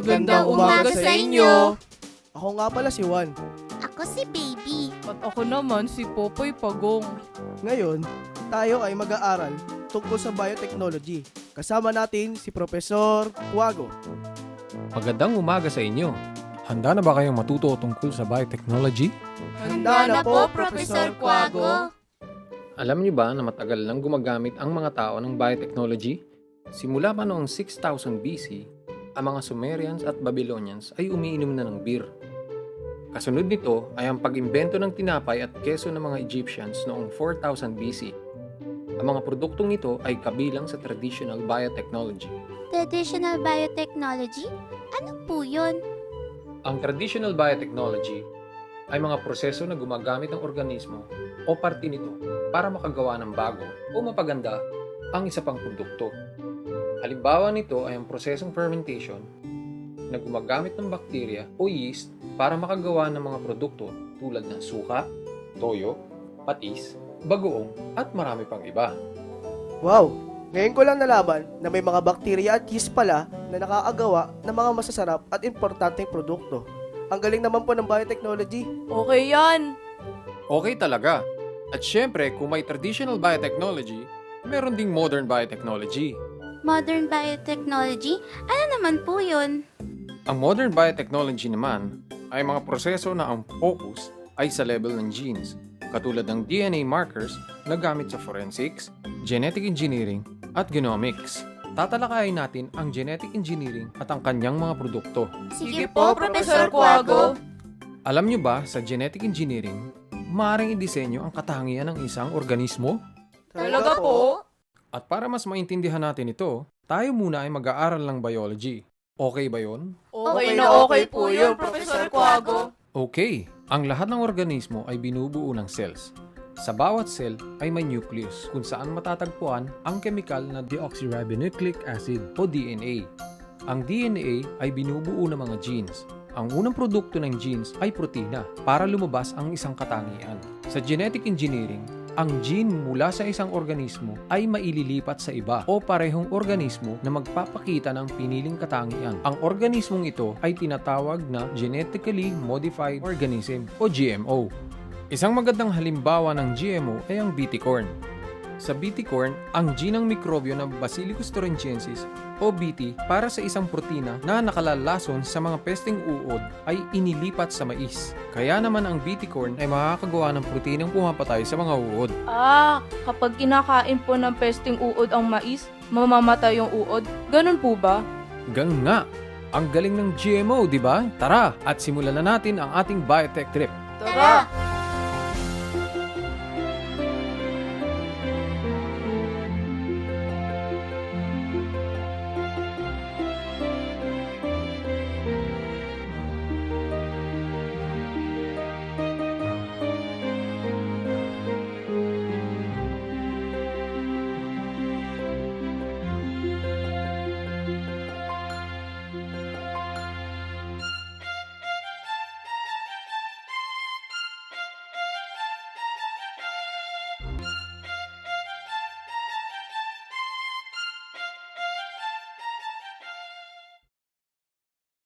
Magandang umaga sa inyo. Ako nga pala si Juan. Ako si Baby. At ako naman si Popoy Pagong. Ngayon, tayo ay mag-aaral tungkol sa biotechnology. Kasama natin si Professor Cuago. Magandang umaga sa inyo. Handa na ba kayong matuto tungkol sa biotechnology? Handa na po, Professor Cuago. Alam niyo ba na matagal nang gumagamit ang mga tao ng biotechnology? Simula pa noong 6000 BC, ang mga Sumerians at Babylonians ay umiinom na ng beer. Kasunod nito ay ang pag-imbento ng tinapay at keso ng mga Egyptians noong 4000 BC. Ang mga produktong ito ay kabilang sa traditional biotechnology. Traditional biotechnology? Ano po yun? Ang traditional biotechnology ay mga proseso na gumagamit ng organismo o parte nito para makagawa ng bago o mapaganda ang isa pang produkto. Halimbawa nito ay ang prosesong fermentation na gumagamit ng bakterya o yeast para makagawa ng mga produkto tulad ng suka, toyo, patis, bagoong at marami pang iba. Wow! Ngayon ko lang nalaman na may mga bakterya at yeast pala na nakakagawa ng mga masasarap at importanteng produkto. Ang galing naman po ng biotechnology. Okay yan. Okay talaga. At syempre, kung may traditional biotechnology, meron ding modern biotechnology. Modern biotechnology? Ano naman po yun? Ang modern biotechnology naman ay mga proseso na ang focus ay sa level ng genes, katulad ng DNA markers na gamit sa forensics, genetic engineering, at genomics. Tatalakayin natin ang genetic engineering at ang kanyang mga produkto. Sige po, Professor Cuago. Alam niyo ba sa genetic engineering, maaaring idisenyo ang katangian ng isang organismo? Talaga po? At para mas maintindihan natin ito, tayo muna ay mag-aaral ng biology. Okay ba yon? Okay na okay po yun, Professor Cuago. Okay, ang lahat ng organismo ay binubuo ng cells. Sa bawat cell ay may nucleus kung saan matatagpuan ang chemical na deoxyribonucleic acid o DNA. Ang DNA ay binubuo ng mga genes. Ang unang produkto ng genes ay protina para lumabas ang isang katangian. Sa genetic engineering, ang gene mula sa isang organismo ay maililipat sa iba o parehong organismo na magpapakita ng piniling katangian. Ang organismong ito ay tinatawag na genetically modified organism o GMO. Isang magandang halimbawa ng GMO ay ang BT corn. Sa BT corn, ang gene ng mikrobyo na Bacillus thuringiensis o BT para sa isang protina na nakalalason sa mga pesteng uod ay inilipat sa mais. Kaya naman ang BT corn ay makakagawa ng protinang pumapatay sa mga uod. Kapag kinakain po ng pesting uod ang mais, mamamatay yung uod. Ganun po ba? Ganun nga! Ang galing ng GMO, di ba? Tara, at simulan na natin ang ating biotech trip. Tara!